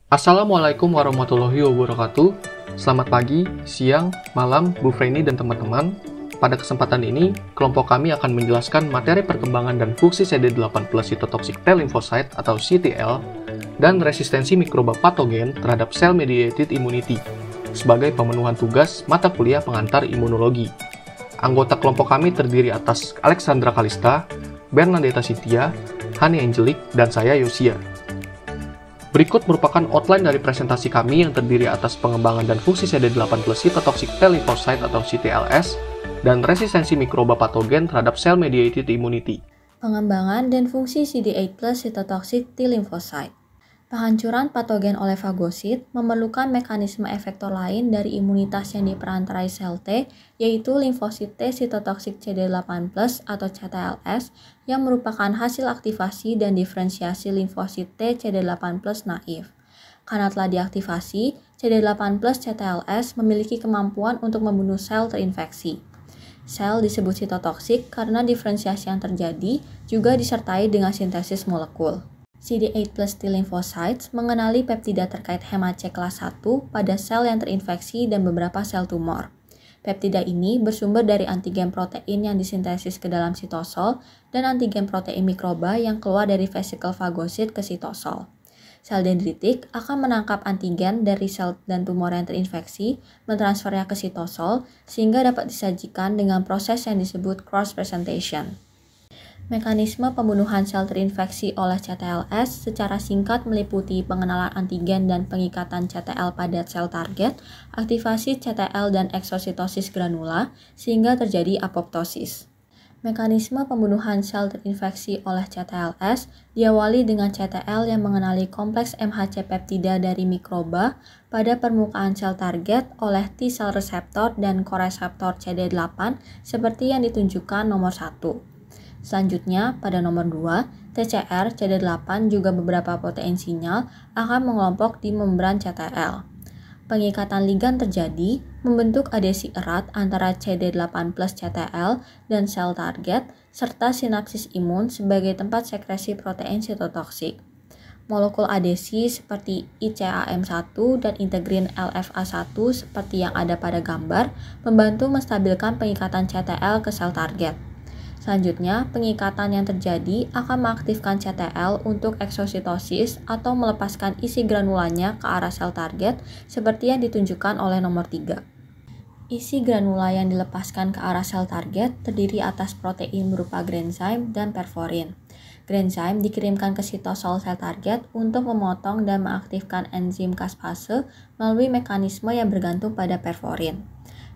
Assalamualaikum warahmatullahi wabarakatuh. Selamat pagi, siang, malam, Bu Freni dan teman-teman. Pada kesempatan ini, kelompok kami akan menjelaskan materi perkembangan dan fungsi CD8+ cytotoxic T lymphocyte atau CTL dan resistensi mikroba patogen terhadap cell-mediated immunity sebagai pemenuhan tugas mata kuliah pengantar imunologi. Anggota kelompok kami terdiri atas Alexandra Kalista, Bernadetta Cynthia, Hani Angelic, dan saya Yosia. Berikut merupakan outline dari presentasi kami yang terdiri atas pengembangan dan fungsi CD8+ cytotoxic T lymphocyte atau CTLS dan resistensi mikroba patogen terhadap cell-mediated immunity. Pengembangan dan fungsi CD8+ cytotoxic T lymphocyte. Penghancuran patogen oleh fagosit memerlukan mekanisme efektor lain dari imunitas yang diperantarai sel T, yaitu limfosit T cytotoxic CD8+ atau CTLS yang merupakan hasil aktivasi dan diferensiasi limfosit T CD8+ naif. Karena telah diaktifasi, CD8+ CTLS memiliki kemampuan untuk membunuh sel terinfeksi. Sel disebut sitotoksik karena diferensiasi yang terjadi juga disertai dengan sintesis molekul. CD8+ T lymphocytes mengenali peptida terkait hemat C kelas 1 pada sel yang terinfeksi dan beberapa sel tumor. Peptida ini bersumber dari antigen protein yang disintesis ke dalam sitosol dan antigen protein mikroba yang keluar dari vesikel fagosit ke sitosol. Sel dendritik akan menangkap antigen dari sel dan tumor yang terinfeksi, mentransfernya ke sitosol, sehingga dapat disajikan dengan proses yang disebut cross-presentation. Mekanisme pembunuhan sel terinfeksi oleh CTLS secara singkat meliputi pengenalan antigen dan pengikatan CTL pada sel target, aktivasi CTL dan eksositosis granula, sehingga terjadi apoptosis. Mekanisme pembunuhan sel terinfeksi oleh CTLS diawali dengan CTL yang mengenali kompleks MHC peptida dari mikroba pada permukaan sel target oleh T-cell reseptor dan koreseptor CD8 seperti yang ditunjukkan nomor 1. Selanjutnya, pada nomor 2, TCR, CD8 juga beberapa protein sinyal akan mengelompok di membran CTL. Pengikatan ligan terjadi membentuk adesi erat antara CD8+ CTL dan sel target, serta sinapsis imun sebagai tempat sekresi protein sitotoksik. Molekul adesi seperti ICAM1 dan integrin LFA1 seperti yang ada pada gambar membantu menstabilkan pengikatan CTL ke sel target. Selanjutnya, pengikatan yang terjadi akan mengaktifkan CTL untuk eksositosis atau melepaskan isi granulanya ke arah sel target seperti yang ditunjukkan oleh nomor 3. Isi granula yang dilepaskan ke arah sel target terdiri atas protein berupa granzyme dan perforin. Granzyme dikirimkan ke sitosol sel target untuk memotong dan mengaktifkan enzim caspase melalui mekanisme yang bergantung pada perforin.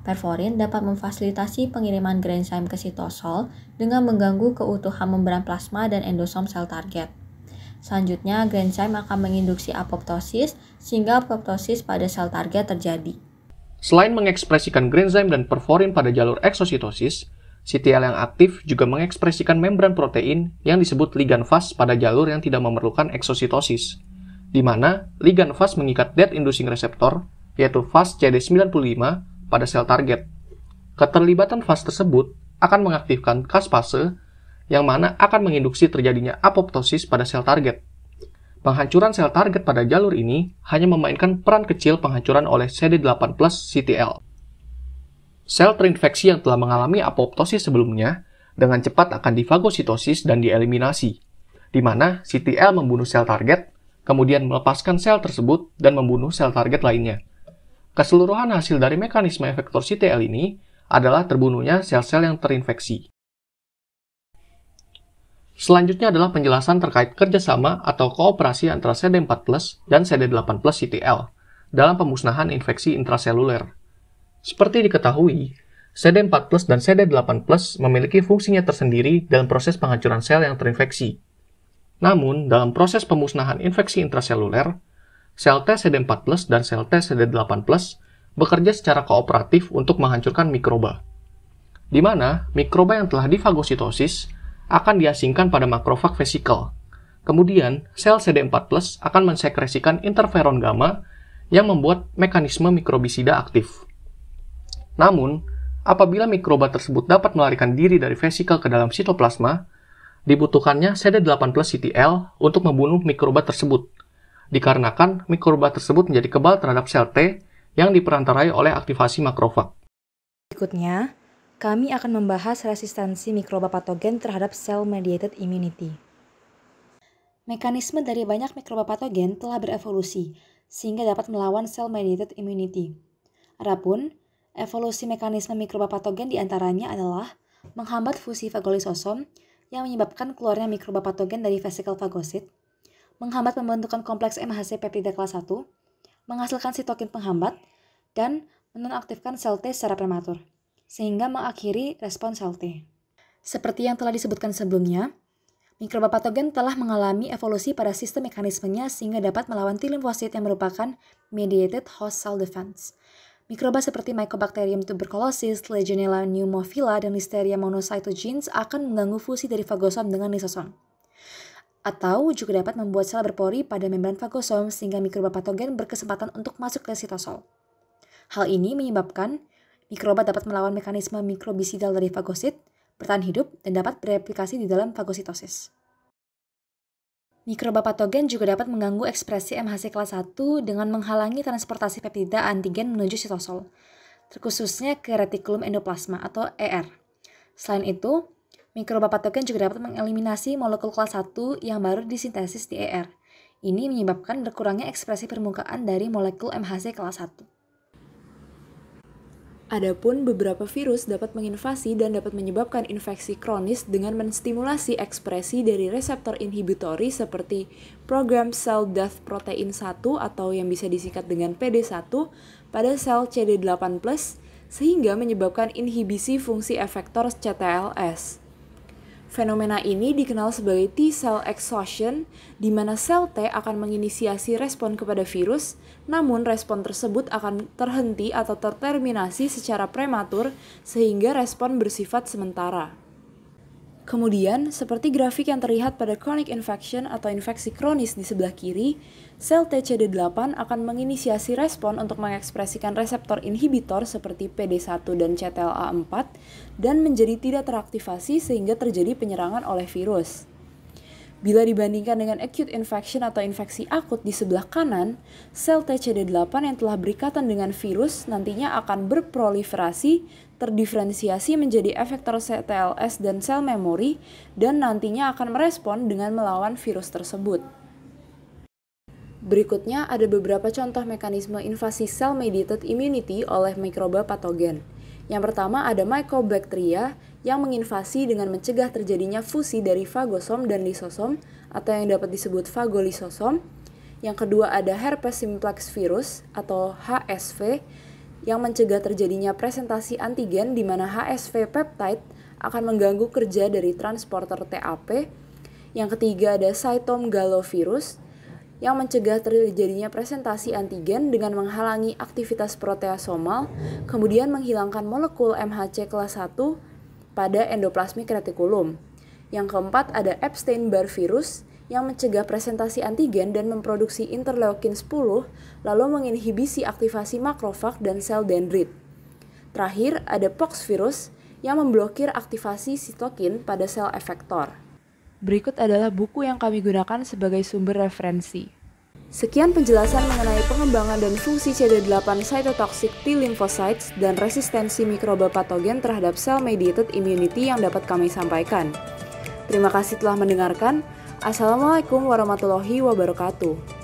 Perforin dapat memfasilitasi pengiriman granzyme ke sitosol dengan mengganggu keutuhan membran plasma dan endosom sel target. Selanjutnya, granzyme akan menginduksi apoptosis sehingga apoptosis pada sel target terjadi. Selain mengekspresikan granzyme dan perforin pada jalur eksositosis, CTL yang aktif juga mengekspresikan membran protein yang disebut ligan fast pada jalur yang tidak memerlukan eksositosis, di mana ligan fast mengikat dead inducing receptor, yaitu fast CD95, pada sel target. Keterlibatan fase tersebut akan mengaktifkan caspase yang mana akan menginduksi terjadinya apoptosis pada sel target. Penghancuran sel target pada jalur ini hanya memainkan peran kecil penghancuran oleh CD8+ CTL. Sel terinfeksi yang telah mengalami apoptosis sebelumnya dengan cepat akan difagositosis dan dieliminasi, di mana CTL membunuh sel target, kemudian melepaskan sel tersebut dan membunuh sel target lainnya. Keseluruhan hasil dari mekanisme efektor CTL ini adalah terbunuhnya sel-sel yang terinfeksi. Selanjutnya adalah penjelasan terkait kerjasama atau kooperasi antara CD4+ dan CD8+ CTL dalam pemusnahan infeksi intraseluler. Seperti diketahui, CD4+ dan CD8+ memiliki fungsinya tersendiri dalam proses penghancuran sel yang terinfeksi. Namun, dalam proses pemusnahan infeksi intraseluler, sel T CD4+ dan sel T CD8+ bekerja secara kooperatif untuk menghancurkan mikroba, di mana mikroba yang telah difagositosis akan diasingkan pada makrofag vesikel. Kemudian, sel CD4+ akan mensekresikan interferon gamma yang membuat mekanisme mikrobisida aktif. Namun, apabila mikroba tersebut dapat melarikan diri dari vesikel ke dalam sitoplasma, dibutuhkannya CD8+ CTL untuk membunuh mikroba tersebut. dikarenakan mikroba tersebut menjadi kebal terhadap sel T yang diperantarai oleh aktivasi makrofag. Berikutnya, kami akan membahas resistensi mikroba patogen terhadap cell-mediated immunity. Mekanisme dari banyak mikroba patogen telah berevolusi, sehingga dapat melawan cell-mediated immunity. Adapun, evolusi mekanisme mikroba patogen diantaranya adalah menghambat fusi fagolisosom yang menyebabkan keluarnya mikroba patogen dari vesikel fagosit, menghambat pembentukan kompleks MHC peptida kelas 1, menghasilkan sitokin penghambat, dan menonaktifkan sel T secara prematur, sehingga mengakhiri respons sel T. Seperti yang telah disebutkan sebelumnya, mikroba patogen telah mengalami evolusi pada sistem mekanismenya sehingga dapat melawan T limfosit yang merupakan mediated host cell defense. Mikroba seperti Mycobacterium tuberculosis, Legionella pneumophila, dan Listeria monocytogenes akan mengganggu fusi dari fagosom dengan lisosom. Atau juga dapat membuat sel berpori pada membran fagosom sehingga mikroba patogen berkesempatan untuk masuk ke sitosol. Hal ini menyebabkan mikroba dapat melawan mekanisme mikrobisidal dari fagosit, bertahan hidup, dan dapat bereplikasi di dalam fagositosis. Mikroba patogen juga dapat mengganggu ekspresi MHC kelas 1 dengan menghalangi transportasi peptida antigen menuju sitosol, terkhususnya ke retikulum endoplasma atau ER. Selain itu, mikroba patogen juga dapat mengeliminasi molekul kelas 1 yang baru disintesis di ER. Ini menyebabkan berkurangnya ekspresi permukaan dari molekul MHC kelas 1. Adapun beberapa virus dapat menginvasi dan dapat menyebabkan infeksi kronis dengan menstimulasi ekspresi dari reseptor inhibitori seperti program cell death protein 1 atau yang bisa disingkat dengan PD1 pada sel CD8+, sehingga menyebabkan inhibisi fungsi efektor CTLS. Fenomena ini dikenal sebagai T-cell exhaustion, di mana sel T akan menginisiasi respon kepada virus, namun respon tersebut akan terhenti atau terterminasi secara prematur sehingga respon bersifat sementara. Kemudian, seperti grafik yang terlihat pada chronic infection atau infeksi kronis di sebelah kiri, sel TCD8 akan menginisiasi respon untuk mengekspresikan reseptor inhibitor seperti PD1 dan CTLA4 dan menjadi tidak teraktivasi sehingga terjadi penyerangan oleh virus. Bila dibandingkan dengan acute infection atau infeksi akut di sebelah kanan, sel TCD8 yang telah berikatan dengan virus nantinya akan berproliferasi, terdiferensiasi menjadi efektor CTLS dan sel memori, dan nantinya akan merespon dengan melawan virus tersebut. Berikutnya ada beberapa contoh mekanisme invasi cell-mediated immunity oleh mikroba patogen. Yang pertama ada Mycobacteria yang menginvasi dengan mencegah terjadinya fusi dari fagosom dan lisosom atau yang dapat disebut fagolisosom. Yang kedua ada Herpes simplex virus atau HSV yang mencegah terjadinya presentasi antigen di mana HSV peptide akan mengganggu kerja dari transporter TAP. Yang ketiga ada cytomegalovirus yang mencegah terjadinya presentasi antigen dengan menghalangi aktivitas proteasomal, kemudian menghilangkan molekul MHC kelas 1 pada endoplasmik retikulum. Yang keempat ada Epstein-Barr virus yang mencegah presentasi antigen dan memproduksi interleukin 10, lalu menginhibisi aktivasi makrofag dan sel dendrit. Terakhir ada Pox virus yang memblokir aktivasi sitokin pada sel efektor. Berikut adalah buku yang kami gunakan sebagai sumber referensi. Sekian penjelasan mengenai pengembangan dan fungsi CD8 cytotoxic T lymphocytes dan resistensi mikroba patogen terhadap cell-mediated immunity yang dapat kami sampaikan. Terima kasih telah mendengarkan. Assalamualaikum warahmatullahi wabarakatuh.